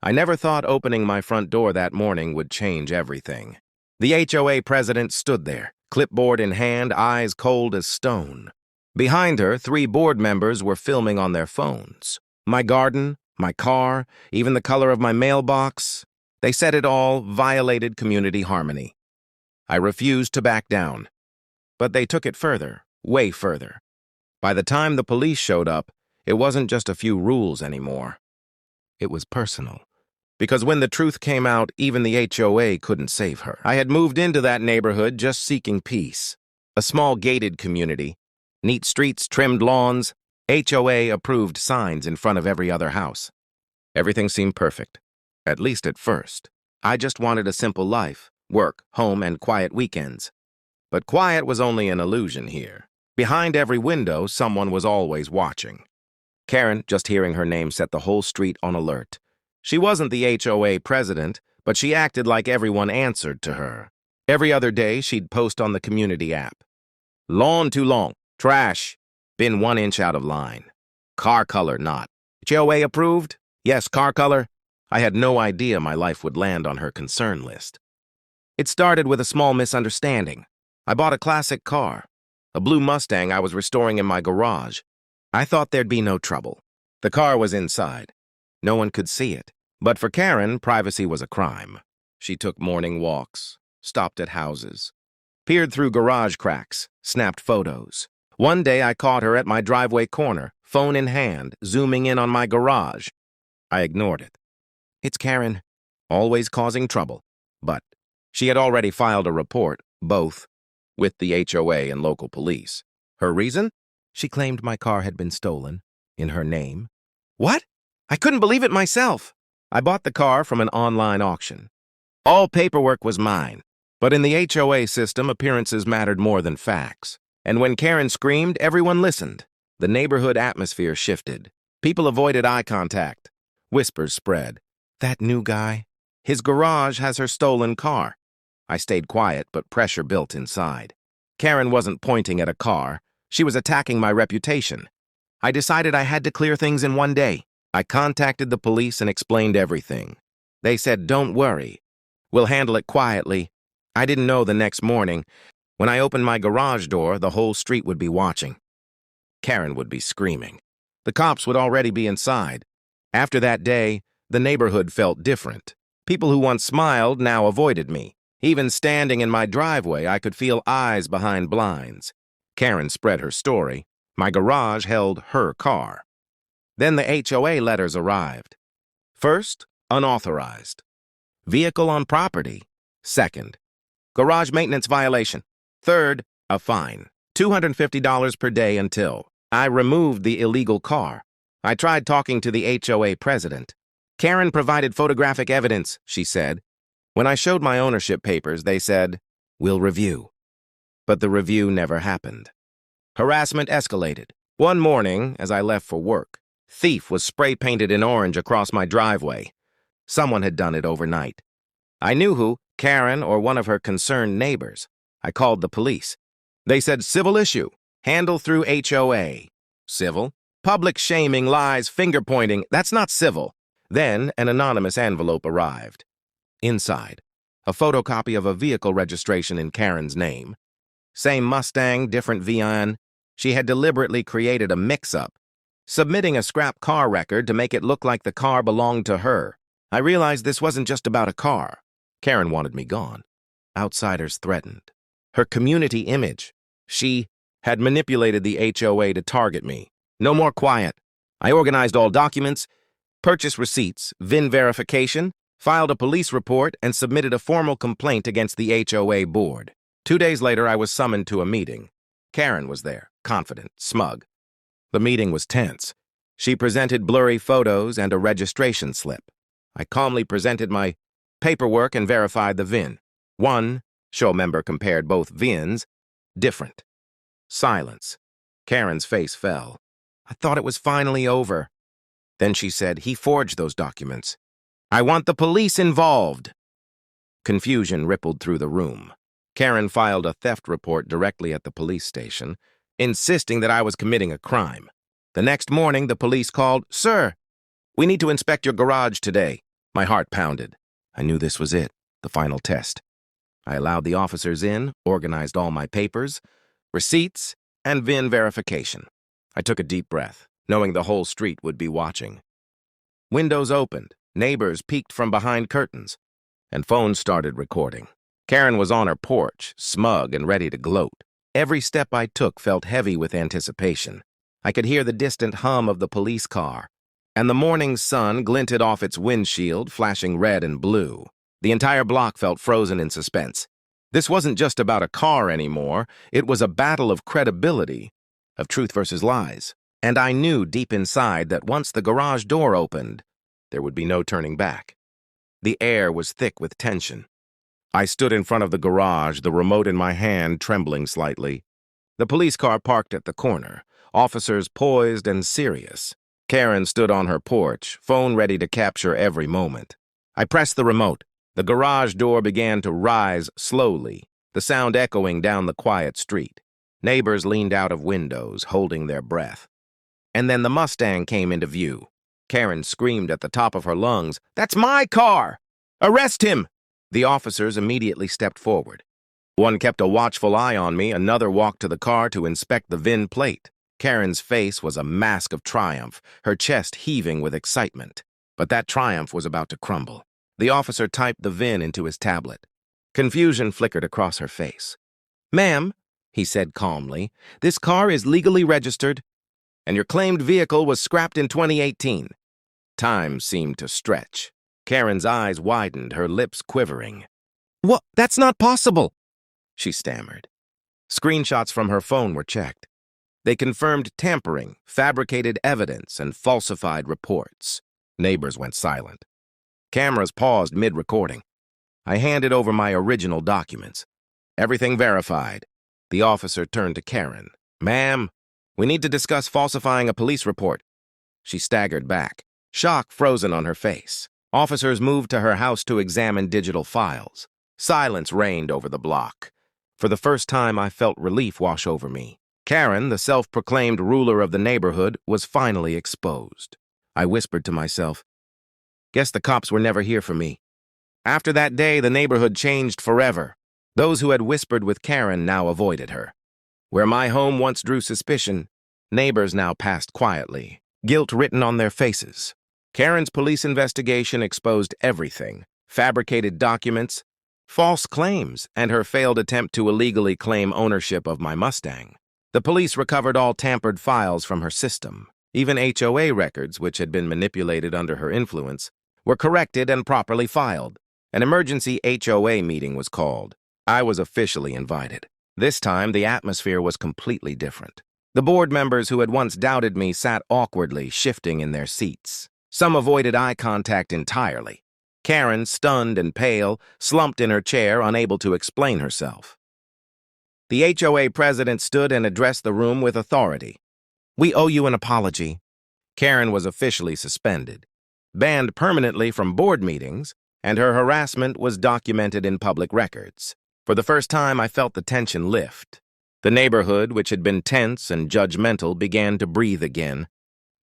I never thought opening my front door that morning would change everything. The HOA president stood there, clipboard in hand, eyes cold as stone. Behind her, 3 board members were filming on their phones. My garden, my car, even the color of my mailbox. They said it all violated community harmony. I refused to back down. But they took it further, way further. By the time the police showed up, it wasn't just a few rules anymore. It was personal. Because when the truth came out, even the HOA couldn't save her. I had moved into that neighborhood just seeking peace. A small gated community. Neat streets, trimmed lawns, HOA-approved signs in front of every other house. Everything seemed perfect, at least at first. I just wanted a simple life, work, home, and quiet weekends. But quiet was only an illusion here. Behind every window, someone was always watching. Karen, just hearing her name, set the whole street on alert. She wasn't the HOA president, but she acted like everyone answered to her. Every other day, she'd post on the community app. Lawn too long. Trash. Been 1 inch out of line. Car color not. HOA approved? Yes, car color. I had no idea my life would land on her concern list. It started with a small misunderstanding. I bought a classic car, a blue Mustang I was restoring in my garage. I thought there'd be no trouble. The car was inside. No one could see it. But for Karen, privacy was a crime. She took morning walks, stopped at houses, peered through garage cracks, snapped photos. One day I caught her at my driveway corner, phone in hand, zooming in on my garage. I ignored it. It's Karen, always causing trouble. But she had already filed a report, both, with the HOA and local police. Her reason? She claimed my car had been stolen, in her name. What? I couldn't believe it myself. I bought the car from an online auction. All paperwork was mine. But in the HOA system, appearances mattered more than facts. And when Karen screamed, everyone listened. The neighborhood atmosphere shifted. People avoided eye contact. Whispers spread. That new guy? His garage has her stolen car. I stayed quiet, but pressure built inside. Karen wasn't pointing at a car. She was attacking my reputation. I decided I had to clear things in one day. I contacted the police and explained everything. They said, "Don't worry. We'll handle it quietly." I didn't know the next morning, when I opened my garage door, the whole street would be watching. Karen would be screaming. The cops would already be inside. After that day, the neighborhood felt different. People who once smiled now avoided me. Even standing in my driveway, I could feel eyes behind blinds. Karen spread her story. My garage held her car. Then the HOA letters arrived. First, unauthorized. Vehicle on property. Second, garage maintenance violation. Third, a fine. $250 per day until I removed the illegal car. I tried talking to the HOA president. Karen provided photographic evidence, she said. When I showed my ownership papers, they said, "We'll review." But the review never happened. Harassment escalated. One morning, as I left for work, thief was spray-painted in orange across my driveway. Someone had done it overnight. I knew who, Karen or one of her concerned neighbors. I called the police. They said, "Civil issue. Handle through HOA." Civil? Public shaming, lies, finger-pointing. That's not civil. Then an anonymous envelope arrived. Inside, a photocopy of a vehicle registration in Karen's name. Same Mustang, different VIN. She had deliberately created a mix-up, submitting a scrap car record to make it look like the car belonged to her. I realized this wasn't just about a car. Karen wanted me gone. Outsiders threatened. Her community image. She had manipulated the HOA to target me. No more quiet. I organized all documents, purchase receipts, VIN verification, filed a police report, and submitted a formal complaint against the HOA board. 2 days later, I was summoned to a meeting. Karen was there, confident, smug. The meeting was tense. She presented blurry photos and a registration slip. I calmly presented my paperwork and verified the VIN. One show member compared both VINs. Different. Silence. Karen's face fell. I thought it was finally over. Then she said, "He forged those documents. I want the police involved." Confusion rippled through the room. Karen filed a theft report directly at the police station, insisting that I was committing a crime. The next morning, the police called, "Sir, we need to inspect your garage today." My heart pounded. I knew this was it, the final test. I allowed the officers in, organized all my papers, receipts, and VIN verification. I took a deep breath, knowing the whole street would be watching. Windows opened, neighbors peeked from behind curtains, and phones started recording. Karen was on her porch, smug and ready to gloat. Every step I took felt heavy with anticipation. I could hear the distant hum of the police car, and the morning sun glinted off its windshield, flashing red and blue. The entire block felt frozen in suspense. This wasn't just about a car anymore. It was a battle of credibility, of truth versus lies. And I knew deep inside that once the garage door opened, there would be no turning back. The air was thick with tension. I stood in front of the garage, the remote in my hand trembling slightly. The police car parked at the corner, officers poised and serious. Karen stood on her porch, phone ready to capture every moment. I pressed the remote. The garage door began to rise slowly, the sound echoing down the quiet street. Neighbors leaned out of windows, holding their breath. And then the Mustang came into view. Karen screamed at the top of her lungs, "That's my car! Arrest him!" The officers immediately stepped forward. One kept a watchful eye on me, another walked to the car to inspect the VIN plate. Karen's face was a mask of triumph, her chest heaving with excitement. But that triumph was about to crumble. The officer typed the VIN into his tablet. Confusion flickered across her face. "Ma'am," he said calmly, "this car is legally registered, and your claimed vehicle was scrapped in 2018. Time seemed to stretch. Karen's eyes widened, her lips quivering. "What? That's not possible," she stammered. Screenshots from her phone were checked. They confirmed tampering, fabricated evidence, and falsified reports. Neighbors went silent. Cameras paused mid-recording. I handed over my original documents. Everything verified. The officer turned to Karen. "Ma'am, we need to discuss falsifying a police report." She staggered back, shock frozen on her face. Officers moved to her house to examine digital files. Silence reigned over the block. For the first time, I felt relief wash over me. Karen, the self-proclaimed ruler of the neighborhood, was finally exposed. I whispered to myself, "Guess the cops were never here for me." After that day, the neighborhood changed forever. Those who had whispered with Karen now avoided her. Where my home once drew suspicion, neighbors now passed quietly, guilt written on their faces. Karen's police investigation exposed everything: fabricated documents, false claims, and her failed attempt to illegally claim ownership of my Mustang. The police recovered all tampered files from her system. Even HOA records, which had been manipulated under her influence, were corrected and properly filed. An emergency HOA meeting was called. I was officially invited. This time, the atmosphere was completely different. The board members who had once doubted me sat awkwardly, shifting in their seats. Some avoided eye contact entirely. Karen, stunned and pale, slumped in her chair, unable to explain herself. The HOA president stood and addressed the room with authority. "We owe you an apology." Karen was officially suspended, banned permanently from board meetings, and her harassment was documented in public records. For the first time, I felt the tension lift. The neighborhood, which had been tense and judgmental, began to breathe again.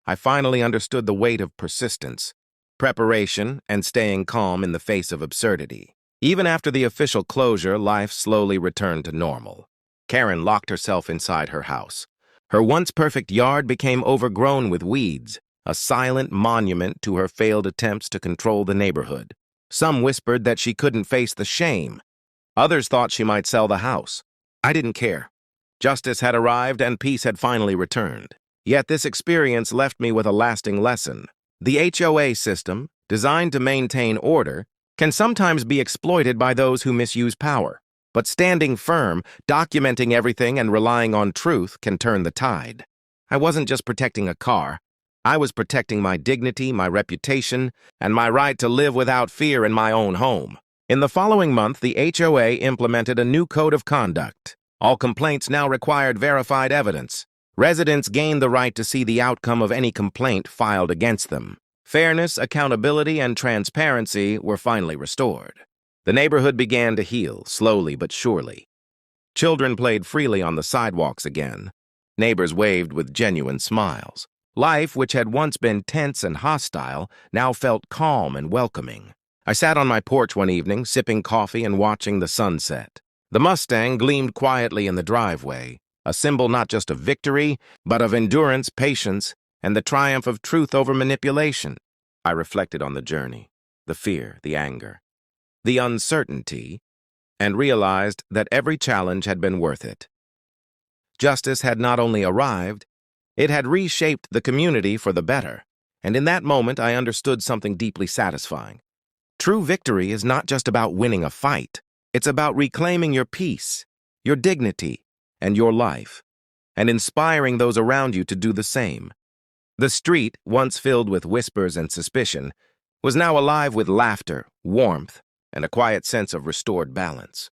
I finally understood the weight of persistence, preparation, and staying calm in the face of absurdity. Even after the official closure, life slowly returned to normal. Karen locked herself inside her house. Her once perfect yard became overgrown with weeds, a silent monument to her failed attempts to control the neighborhood. Some whispered that she couldn't face the shame. Others thought she might sell the house. I didn't care. Justice had arrived and peace had finally returned. Yet this experience left me with a lasting lesson. The HOA system, designed to maintain order, can sometimes be exploited by those who misuse power. But standing firm, documenting everything, and relying on truth can turn the tide. I wasn't just protecting a car. I was protecting my dignity, my reputation, and my right to live without fear in my own home. In the following month, the HOA implemented a new code of conduct. All complaints now required verified evidence. Residents gained the right to see the outcome of any complaint filed against them. Fairness, accountability, and transparency were finally restored. The neighborhood began to heal, slowly but surely. Children played freely on the sidewalks again. Neighbors waved with genuine smiles. Life, which had once been tense and hostile, now felt calm and welcoming. I sat on my porch one evening, sipping coffee and watching the sunset. The Mustang gleamed quietly in the driveway, a symbol not just of victory, but of endurance, patience, and the triumph of truth over manipulation. I reflected on the journey, the fear, the anger, the uncertainty, and realized that every challenge had been worth it. Justice had not only arrived, it had reshaped the community for the better, and in that moment I understood something deeply satisfying. True victory is not just about winning a fight. It's about reclaiming your peace, your dignity, and your life, and inspiring those around you to do the same. The street, once filled with whispers and suspicion, was now alive with laughter, warmth, and a quiet sense of restored balance.